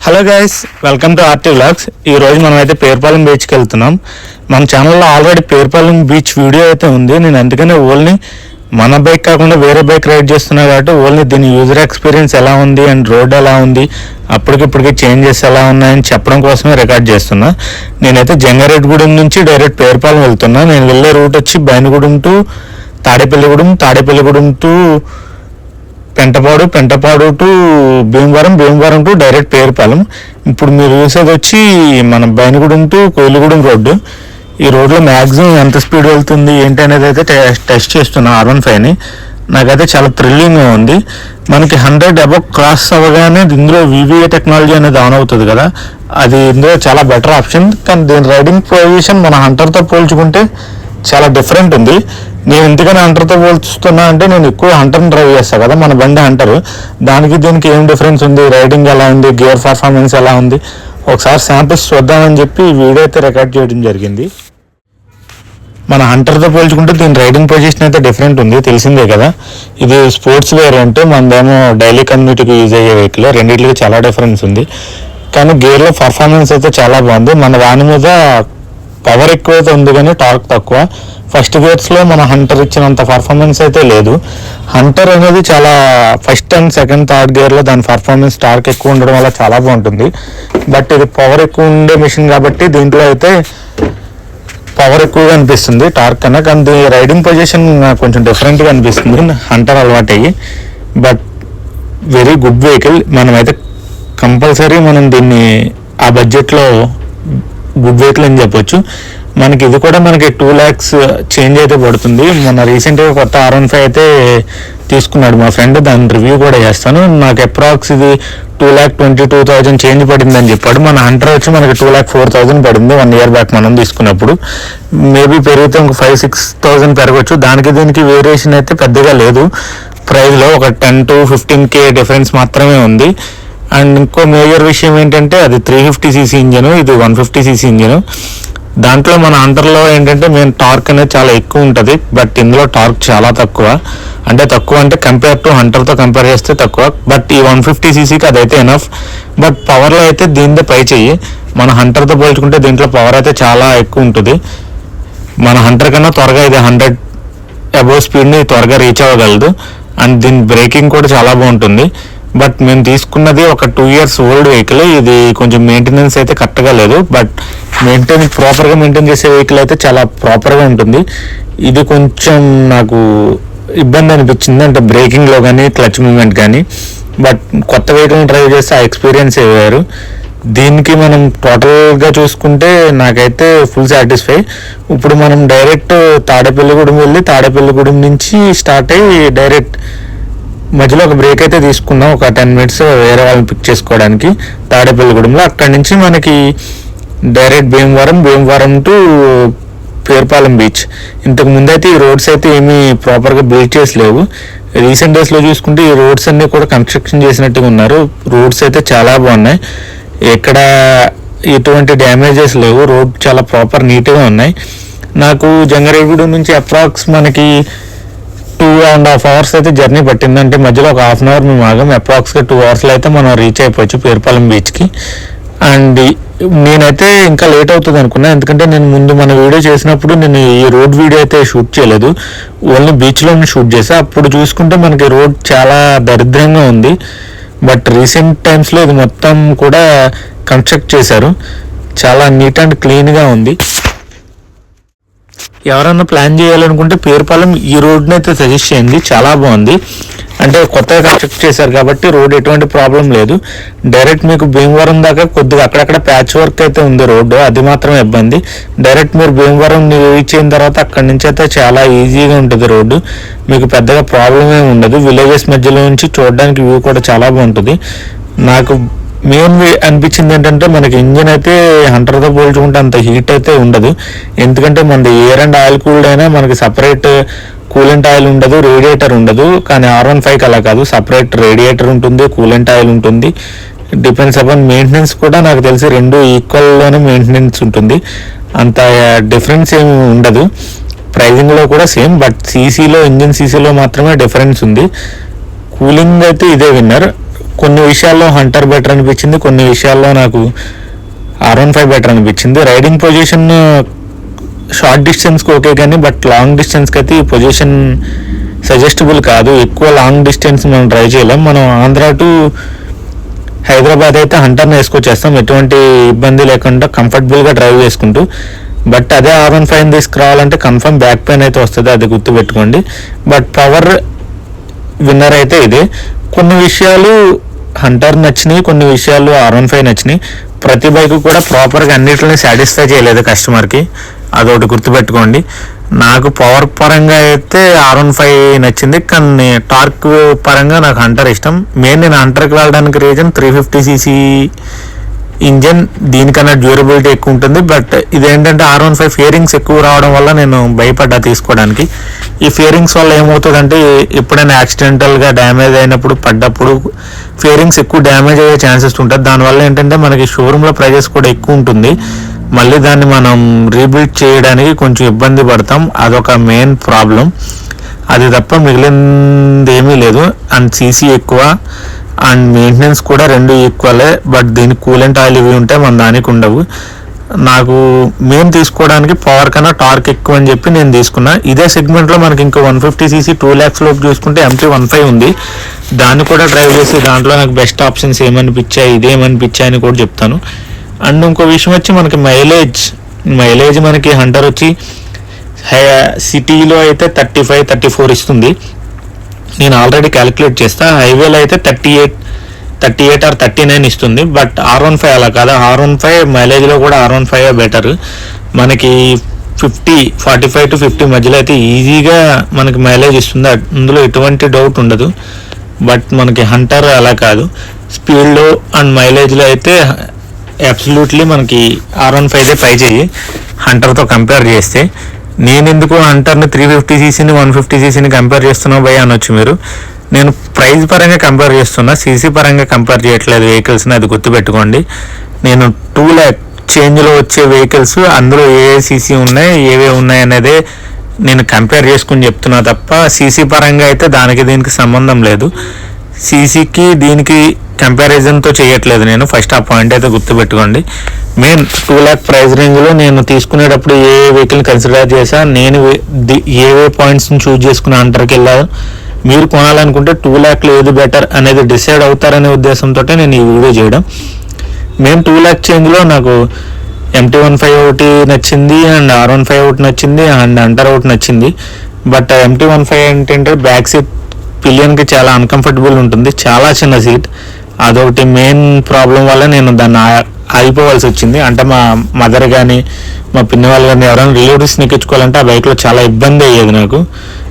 Hello guys, welcome to RT vlogs. ఈరోజు మనం అయితే పేరుపాలెం బీచ్కి వెళ్తున్నాం. మన ఛానల్లో ఆల్రెడీ పేరుపాలెం బీచ్ వీడియో అయితే ఉంది. నేను అందుకనే ఓన్లీ మన బైక్ కాకుండా వేరే బైక్ రైడ్ చేస్తున్నా కాబట్టి ఓన్లీ దీని యూజర్ ఎక్స్పీరియన్స్ ఎలా ఉంది అండ్ రోడ్ ఎలా ఉంది, అప్పటికిప్పటికి చేంజెస్ ఎలా ఉన్నాయని చెప్పడం కోసమే రికార్డ్ చేస్తున్నా. నేనైతే జంగారెడ్డిగూడెం నుంచి డైరెక్ట్ పేరుపాలెం వెళ్తున్నా. నేను వెళ్ళే రూట్ వచ్చి Bainagudem to Tadepalligudem, Tadepalligudem to Pentapadu to Bhimavaram to direct Perupalem. ఇప్పుడు మీరు చూసేది వచ్చి మన బైనగూడెం టు కోయిలగూడెం రోడ్డు. ఈ రోడ్లో మ్యాక్సిమం ఎంత స్పీడ్ వెళ్తుంది ఏంటి అనేది అయితే టెస్ట్ చేస్తున్నా R15ని. నాకైతే చాలా థ్రిల్లింగ్గా ఉంది. మనకి 100 అబౌవ్ క్రాస్ అవ్వగానే ఇందులో VVA టెక్నాలజీ అనేది ఆన్ అవుతుంది కదా, అది ఇందులో చాలా బెటర్ ఆప్షన్. కానీ దీని రైడింగ్ పొజిషన్ మన హంటర్తో పోల్చుకుంటే చాలా డిఫరెంట్ ఉంది. నేను ఎందుకని హంటర్తో పోల్చుతున్నా అంటే నేను ఎక్కువ హంటర్ని డ్రైవ్ చేస్తాను కదా, మన బండి హంటర్. దానికి దీనికి ఏం డిఫరెన్స్ ఉంది, రైడింగ్ ఎలా ఉంది, గేర్ పర్ఫార్మెన్స్ ఎలా ఉంది, ఒకసారి శాంపిల్స్ చూద్దామని చెప్పి వీడియో అయితే రికార్డ్ చేయడం జరిగింది. మన హంటర్తో పోల్చుకుంటే దీని రైడింగ్ పొజిషన్ అయితే డిఫరెంట్ ఉంది, తెలిసిందే కదా. ఇది స్పోర్ట్స్ వేరియంట్, మనదేమో డైలీ కమ్యూనిటీకి యూజ్ అయ్యే వెహికల్. రెండింటికి చాలా డిఫరెన్స్ ఉంది. కానీ గేర్లో పర్ఫార్మెన్స్ అయితే చాలా బాగుంది. మన దాని మీద పవర్ ఎక్కువైతే ఉంది కానీ టార్క్ తక్కువ. ఫస్ట్ గేర్స్లో మన హంటర్ ఇచ్చినంత పర్ఫార్మెన్స్ అయితే లేదు. హంటర్ అనేది చాలా ఫస్ట్ అండ్ సెకండ్ థర్డ్ గేర్లో దాని పర్ఫార్మెన్స్ టార్క్ ఎక్కువ ఉండడం వల్ల చాలా బాగుంటుంది. బట్ ఇది పవర్ ఎక్కువ ఉండే మిషన్ కాబట్టి దీంట్లో అయితే పవర్ ఎక్కువగా అనిపిస్తుంది టార్క్ కన్నా. కానీ రైడింగ్ పొజిషన్ కొంచెం డిఫరెంట్గా అనిపిస్తుంది హంటర్ అలవాటు అయ్యి. But very good vehicle. మనమైతే కంపల్సరీ మనం దీన్ని ఆ బడ్జెట్లో గుడ్ వెహికల్ అని చెప్పొచ్చు. మనకి ఇది కూడా మనకి 2 lakhs చేంజ్ అయితే పడుతుంది. మొన్న రీసెంట్గా కొత్త R15 అయితే తీసుకున్నాడు మా ఫ్రెండ్, దాని రివ్యూ కూడా చేస్తాను. నాకు అప్రాక్స్ ఇది 2,22,000 చేంజ్ పడింది అని చెప్పాడు. మన హంటర్ వచ్చి మనకి 2,04,000 పడింది 1 year బ్యాక్ మనం తీసుకున్నప్పుడు. మేబీ పెరిగితే ఇంక 5,000-6,000 పెరగచ్చు. దానికి దీనికి వేరియేషన్ అయితే పెద్దగా లేదు. ప్రైస్లో ఒక 10 to 15K డిఫరెన్స్ మాత్రమే ఉంది. అండ్ ఇంకో మేజర్ విషయం ఏంటంటే అది 350cc ఇంజను, ఇది 150cc ఇంజను. దాంట్లో మన హంటర్లో ఏంటంటే మెయిన్ టార్క్ అనేది చాలా ఎక్కువ ఉంటుంది. బట్ ఇందులో టార్క్ చాలా తక్కువ. అంటే తక్కువ అంటే కంపేర్ టు హంటర్తో కంపేర్ చేస్తే తక్కువ. బట్ ఈ 150ccకి అదైతే ఎనఫ్. బట్ పవర్లో అయితే దీనిదే పై చెయ్యి. మన హంటర్తో పోల్చుకుంటే దీంట్లో పవర్ అయితే చాలా ఎక్కువ ఉంటుంది. మన హంటర్ కన్నా త్వరగా ఇది 100 అబోవ్ స్పీడ్ని త్వరగా రీచ్ అవ్వగలదు. అండ్ దీని బ్రేకింగ్ కూడా చాలా బాగుంటుంది. బట్ మేము తీసుకున్నది ఒక 2 years ఓల్డ్ వెహికల్. ఇది కొంచెం మెయింటెనెన్స్ అయితే కరెక్ట్గా లేదు. బట్ ప్రాపర్గా మెయింటైన్ చేసే వెహికల్ అయితే చాలా ప్రాపర్గా ఉంటుంది. ఇది కొంచెం నాకు ఇబ్బంది అనిపించింది, అంటే బ్రేకింగ్లో కానీ క్లచ్ మూమెంట్ కానీ. బట్ కొత్త వెహికల్ని డ్రైవ్ చేస్తే ఆ ఎక్స్పీరియన్స్ వేరు. దీనికి మనం టోటల్గా చూసుకుంటే నాకైతే ఫుల్ సాటిస్ఫై. ఇప్పుడు మనం డైరెక్ట్ తాడేపల్లిగూడెం వెళ్ళి తాడేపల్లిగూడెం నుంచి స్టార్ట్ అయ్యి డైరెక్ట్ మధ్యలో ఒక బ్రేక్ అయితే తీసుకున్నాం, ఒక 10 minutes వేరే వాళ్ళని పిక్ చేసుకోవడానికి తాడేపల్లిగూడెంలో. అక్కడి నుంచి మనకి direct Bhimavaram to Perupalem beach. ఇంతకు ముందు అయితే ఈ రోడ్స్ అయితే ఏమీ ప్రాపర్గా బిల్డ్ చేసి లేవు. రీసెంట్ డేస్లో చూసుకుంటే ఈ రోడ్స్ అన్నీ కూడా కన్స్ట్రక్షన్ చేసినట్టుగా ఉన్నారు. రోడ్స్ అయితే చాలా బాగున్నాయి, ఎక్కడ ఎటువంటి డ్యామేజెస్ లేవు. రోడ్ చాలా ప్రాపర్ నీట్గా ఉన్నాయి. నాకు జంగారెడ్డిగూడెం నుంచి అప్రాక్స్ మనకి 2.5 hours అయితే జర్నీ పట్టింది. అంటే మధ్యలో ఒక 1/2 hour మేము ఆగాం. అప్రాక్స్గా 2 hours అయితే మనం రీచ్ అయిపోవచ్చు పేరుపాలెం బీచ్కి. అండ్ నేనైతే ఇంకా లేట్ అవుతుంది అనుకున్నా, ఎందుకంటే నేను ముందు మన వీడియో చేసినప్పుడు నేను ఈ రోడ్ వీడియో అయితే షూట్ చేయలేదు, ఓన్లీ బీచ్లో షూట్ చేసా. అప్పుడు చూసుకుంటే మనకి రోడ్ చాలా దరిద్రంగా ఉంది. బట్ రీసెంట్ టైమ్స్లో ఇది మొత్తం కూడా కన్స్ట్రక్ట్ చేశారు, చాలా నీట్ అండ్ క్లీన్గా ఉంది. ఎవరన్నా ప్లాన్ చేయాలనుకుంటే పేరుపాలెం ఈ రోడ్ని అయితే సజెస్ట్ చేయండి, చాలా బాగుంది. అంటే కొత్తగా కన్స్ట్రక్ట్ చేశారు కాబట్టి రోడ్ ఎటువంటి ప్రాబ్లం లేదు. డైరెక్ట్ మీకు భీమవరం దాకా కొద్దిగా అక్కడక్కడ ప్యాచ్ వర్క్ అయితే ఉంది రోడ్డు, అది మాత్రమే ఇబ్బంది. డైరెక్ట్ మీరు భీమవరం రీచ్ అయిన తర్వాత అక్కడి నుంచి అయితే చాలా ఈజీగా ఉంటుంది రోడ్డు, మీకు పెద్దగా ప్రాబ్లం ఏమి ఉండదు. విలేజెస్ మధ్యలో నుంచి చూడడానికి వ్యూ కూడా చాలా బాగుంటుంది. నాకు మెయిన్ అనిపించింది ఏంటంటే మనకి ఇంజిన్ అయితే హంటర్తో పోల్చుకుంటే అంత హీట్ అయితే ఉండదు, ఎందుకంటే మనది ఎయిర్ అండ్ ఆయిల్ కూల్డ్ అయినా మనకి సపరేట్ కూలెంట్ ఆయిల్ ఉండదు, రేడియేటర్ ఉండదు. కానీ R15కి అలా కాదు, సపరేట్ రేడియేటర్ ఉంటుంది, కూలెంట్ ఆయిల్ ఉంటుంది. డిపెండ్స్ అపాన్ మెయింటెనెన్స్ కూడా నాకు తెలిసి 2 ఈక్వల్లోనే మెయింటెనెన్స్ ఉంటుంది, అంత డిఫరెన్స్ ఏమి ఉండదు. ప్రైజింగ్లో కూడా సేమ్, బట్ ఇంజిన్ సీసీలో మాత్రమే డిఫరెన్స్ ఉంది. కూలింగ్ అయితే ఇదే విన్నర్. కొన్ని విషయాల్లో హంటర్ బెటర్ అనిపించింది, కొన్ని విషయాల్లో నాకు R15 బెటర్ అనిపించింది. రైడింగ్ పొజిషన్ షార్ట్ డిస్టెన్స్కి ఓకే కానీ బట్ లాంగ్ డిస్టెన్స్కి అయితే ఈ పొజిషన్ సజెస్టబుల్ కాదు. ఎక్కువ లాంగ్ డిస్టెన్స్ మనం డ్రైవ్ చేయలేం. మనం ఆంధ్ర టు హైదరాబాద్ అయితే హంటర్ని వేసుకొచ్చేస్తాం ఎటువంటి ఇబ్బంది లేకుండా కంఫర్టబుల్గా డ్రైవ్ చేసుకుంటూ. బట్ అదే R15 తీసుకురావాలంటే కన్ఫర్మ్ బ్యాక్ పెయిన్ అయితే వస్తుంది, అది గుర్తుపెట్టుకోండి. బట్ పవర్ విన్నర్ అయితే ఇదే. కొన్ని విషయాలు హంటర్ నచ్చినాయి, కొన్ని విషయాలు R15 నచ్చినాయి. ప్రతి బైక్ కూడా ప్రాపర్గా అన్నిటిని సాటిస్ఫై చేయలేదు కస్టమర్కి, అదొకటి గుర్తుపెట్టుకోండి. నాకు పవర్ పరంగా అయితే R15 నచ్చింది, కానీ టార్క్ పరంగా నాకు హంటర్ ఇష్టం. మెయిన్ నేను హంటర్కి వెళ్ళడానికి రీజన్ 350cc ఇంజన్, దీనికన్నా డ్యూరబిలిటీ ఎక్కువ ఉంటుంది. బట్ ఇదేంటంటే R15 ఫియరింగ్స్ ఎక్కువ రావడం వల్ల నేను భయపడ్డా తీసుకోవడానికి. ఈ ఫియరింగ్స్ వల్ల ఏమవుతుందంటే ఎప్పుడైనా యాక్సిడెంటల్గా డ్యామేజ్ అయినప్పుడు పడ్డప్పుడు ఫియరింగ్స్ ఎక్కువ డ్యామేజ్ అయ్యే ఛాన్సెస్ ఉంటుంది. దానివల్ల ఏంటంటే మనకి షోరూంలో ప్రైజెస్ కూడా ఎక్కువ ఉంటుంది, మళ్ళీ దాన్ని మనం రీబిల్డ్ చేయడానికి కొంచెం ఇబ్బంది పడతాం. అదొక మెయిన్ ప్రాబ్లం, అది తప్ప మిగిలింది ఏమీ లేదు. అండ్ సీసీ ఎక్కువ అండ్ మెయింటెనెన్స్ కూడా రెండు ఈక్వలే. బట్ దీనికి కూలెంట్ ఆయిల్ ఇవి ఉంటే మన దానికి ఉండవు. నాకు మెయిన్ తీసుకోవడానికి పవర్ కన్నా టార్క్ ఎక్కువ అని చెప్పి నేను తీసుకున్నా. ఇదే సెగ్మెంట్లో మనకి ఇంకో 150cc 2 lakhs లోపు చూసుకుంటే MT-15 ఉంది, దాన్ని కూడా డ్రైవ్ చేసి దాంట్లో నాకు బెస్ట్ ఆప్షన్స్ ఏమనిపించాయి, ఇదేమనిపించాయి అని కూడా చెప్తాను. అండ్ ఇంకో విషయం వచ్చి మనకి మైలేజ్ మనకి హంటర్ వచ్చి సిటీలో అయితే 35-34 ఇస్తుంది. నేను ఆల్రెడీ క్యాలిక్యులేట్ చేస్తా. హైవేలో అయితే 38 or 39 ఇస్తుంది. బట్ R15 అలా కాదు. R15 మైలేజ్లో కూడా R15 బెటర్. మనకి 45 to 50 మధ్యలో అయితే ఈజీగా మనకి మైలేజ్ ఇస్తుంది, అందులో ఎటువంటి డౌట్ ఉండదు. బట్ మనకి హంటర్ అలా కాదు. స్పీడ్లో అండ్ మైలేజ్లో అయితే అబ్సల్యూట్లీ మనకి R15 పై చేయి హంటర్తో కంపేర్ చేస్తే. నేను ఎందుకు హంటర్ని 350cc 150cc కంపేర్ చేస్తున్నావు భయ అనొచ్చు మీరు. నేను ప్రైస్ పరంగా కంపేర్ చేస్తున్నా, సీసీ పరంగా కంపేర్ చేయట్లేదు వెహికల్స్ని, అది గుర్తుపెట్టుకోండి. నేను 2 lakh చేంజ్లో వచ్చే వెహికల్స్ అందులో ఏ సీసీ ఉన్నాయి ఏవే ఉన్నాయి అనేది నేను కంపేర్ చేసుకుని చెప్తున్నా తప్ప సీసీ పరంగా అయితే దానికి దీనికి సంబంధం లేదు. సీసీకి దీనికి కంపారిజన్తో చేయట్లేదు నేను, ఫస్ట్ ఆ పాయింట్ అయితే గుర్తుపెట్టుకోండి. మెయిన్ 2 lakh ప్రైస్ రేంజ్లో నేను తీసుకునేటప్పుడు ఏ వెహికల్ కన్సిడర్ చేసా, నేను ఏవే పాయింట్స్ని చూజ్ చేసుకుని హంటర్కి వెళ్ళా. మీరు కొనాలనుకుంటే 2 lakhలో ఏది బెటర్ అనేది డిసైడ్ అవుతారనే ఉద్దేశంతో నేను ఈ వీడియో చేయడం. మేము 2 lakh చేంజ్లో నాకు MT-15 ఒకటి నచ్చింది అండ్ R15 ఒకటి నచ్చింది అండ్ హంటర్ ఒకటి నచ్చింది. బట్ MT-15 ఏంటంటే బ్యాక్ సీట్ పిలియన్కి చాలా అన్కంఫర్టబుల్ ఉంటుంది, చాలా చిన్న సీట్. అదొకటి మెయిన్ ప్రాబ్లం వల్ల నేను దాన్ని ఆగిపోవాల్సి వచ్చింది. అంటే మా మదర్ కానీ మా పిన్ని వాళ్ళు కానీ ఎవరైనా రిలేటివ్స్ని ఎక్కించుకోవాలంటే ఆ బైక్లో చాలా ఇబ్బంది అయ్యేది నాకు.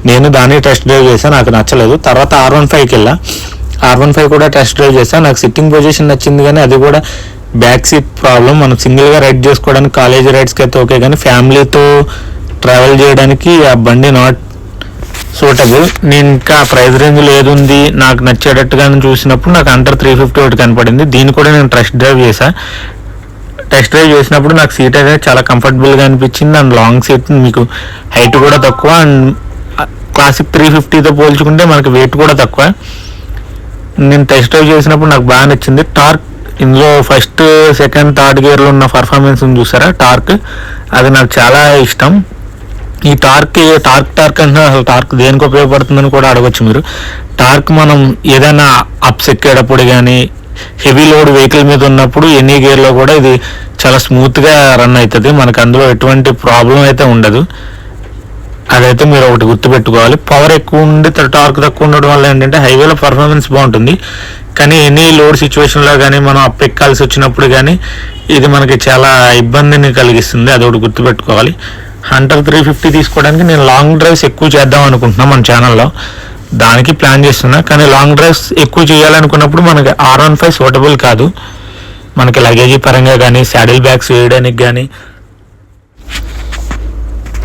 నేను దాన్ని టెస్ట్ డ్రైవ్ చేశాను, నాకు నచ్చలేదు. తర్వాత R15కి వెళ్ళా, R15 కూడా టెస్ట్ డ్రైవ్ చేశాను. నాకు సిట్టింగ్ పొజిషన్ నచ్చింది కానీ అది కూడా బ్యాక్ సీట్ ప్రాబ్లం. మనం సింగిల్గా రైడ్ చేసుకోవడానికి కాలేజీ రైడ్స్కి అయితే ఓకే, కానీ ఫ్యామిలీతో ట్రావెల్ చేయడానికి ఆ బండి నాట్ సూటబుల్. నేను ఇంకా ప్రైస్ రేంజ్లో ఏది ఉంది నాకు నచ్చేటట్టుగా చూసినప్పుడు నాకు హంటర్ 350 ఒకటి కనపడింది. దీన్ని కూడా నేను టెస్ట్ డ్రైవ్ చేసినప్పుడు నాకు సీట్ అయితే చాలా కంఫర్టబుల్గా అనిపించింది. అండ్ లాంగ్ సీట్, మీకు హైట్ కూడా తక్కువ అండ్ క్లాసిక్ 350తో పోల్చుకుంటే మనకి వెయిట్ కూడా తక్కువ. నేను టెస్ట్ డ్రైవ్ చేసినప్పుడు నాకు బాగా నచ్చింది. టార్క్ ఇందులో ఫస్ట్ సెకండ్ థర్డ్ గేర్లో ఉన్న పర్ఫార్మెన్స్ చూసారా టార్క్, అది నాకు చాలా ఇష్టం. ఈ టార్క్ అంటే అసలు టార్క్ దేనికి ఉపయోగపడుతుందని కూడా అడగచ్చు మీరు. టార్క్ మనం ఏదైనా అప్స్ ఎక్కేటప్పుడు కానీ హెవీ లోడ్ వెహికల్ మీద ఉన్నప్పుడు ఎనీ గేర్లో కూడా ఇది చాలా స్మూత్గా రన్ అవుతుంది, మనకు అందులో ఎటువంటి ప్రాబ్లం అయితే ఉండదు. అదైతే మీరు ఒకటి గుర్తుపెట్టుకోవాలి. పవర్ ఎక్కువ ఉండి టార్క్ తక్కువ ఉండడం వల్ల ఏంటంటే హైవేలో పర్ఫార్మెన్స్ బాగుంటుంది, కానీ ఎనీ లోడ్ సిచ్యువేషన్లో కానీ మనం అప్ ఎక్కాల్సి వచ్చినప్పుడు కానీ ఇది మనకి చాలా ఇబ్బందిని కలిగిస్తుంది, అదొకటి గుర్తుపెట్టుకోవాలి. హంటర్ 350 తీసుకోవడానికి నేను లాంగ్ డ్రైవ్స్ ఎక్కువ చేద్దాం అనుకుంటున్నాను మన ఛానల్లో, దానికి ప్లాన్ చేస్తున్నా. కానీ లాంగ్ డ్రైవ్స్ ఎక్కువ చేయాలనుకున్నప్పుడు మనకి R15 సూటబుల్ కాదు. మనకి లగేజీ పరంగా కానీ శాడిల్ బ్యాగ్స్ వేయడానికి కానీ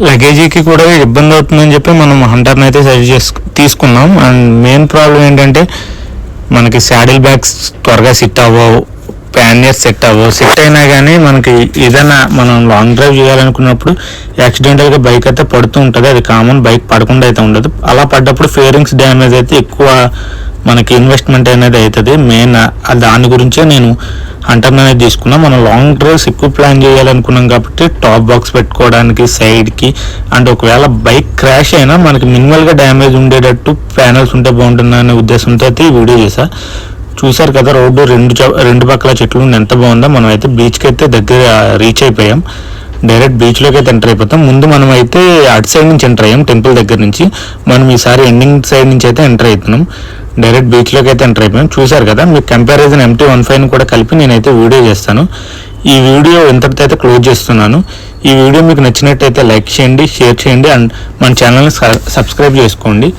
లగేజీకి కూడా ఇబ్బంది అవుతుందని చెప్పి మనం హంటర్ని అయితే సజెస్ట్ తీసుకున్నాం. అండ్ మెయిన్ ప్రాబ్లం ఏంటంటే మనకి శాడిల్ బ్యాగ్స్ త్వరగా సెట్ అవ్వవు, ప్యానియర్స్ సెట్ అవ్వవు. సెట్ అయినా కానీ మనకి ఏదైనా మనం లాంగ్ డ్రైవ్ చేయాలనుకున్నప్పుడు యాక్సిడెంటల్గా బైక్ అయితే పడుతూ ఉంటుంది, అది కామన్. బైక్ పడకుండా అయితే ఉండదు. అలా పడ్డప్పుడు ఫేరింగ్స్ డ్యామేజ్ అయితే ఎక్కువ మనకి ఇన్వెస్ట్మెంట్ అనేది అవుతుంది. మెయిన్ దాని గురించే నేను హంటర్ అనేది తీసుకున్నా. మనం లాంగ్ డ్రైవ్స్ ఎక్కువ ప్లాన్ చేయాలనుకున్నాం కాబట్టి టాప్ బాక్స్ పెట్టుకోవడానికి సైడ్కి, అండ్ ఒకవేళ బైక్ క్రాష్ అయినా మనకి మినిమల్గా డ్యామేజ్ ఉండేటట్టు ప్యానల్స్ ఉంటే బాగుంటుందనే ఉద్దేశంతో అయితే ఈ వీడియో చేశా. చూసారు కదా రోడ్డు రెండు పక్కల చెట్లు ఎంత బాగుందో. మనం అయితే బీచ్కి అయితే దగ్గర రీచ్ అయిపోయాం. డైరెక్ట్ బీచ్లోకి అయితే ఎంటర్ అయిపోతాం. ముందు మనం అయితే అటు సైడ్ నుంచి ఎంటర్ అయ్యాం టెంపుల్ దగ్గర నుంచి. మనం ఈసారి ఎండింగ్ సైడ్ నుంచి అయితే ఎంటర్ అవుతున్నాం. డైరెక్ట్ బీచ్లోకి అయితే ఎంటర్ అయిపోయాం. చూసారు కదా, మీకు కంపారిజన్ MT-15 కూడా కలిపి నేనైతే వీడియో చేస్తాను. ఈ వీడియో ఎంతటితో అయితే క్లోజ్ చేస్తున్నాను. ఈ వీడియో మీకు నచ్చినట్టయితే లైక్ చేయండి, షేర్ చేయండి, అండ్ మన ఛానల్ని సబ్స్క్రైబ్ చేసుకోండి.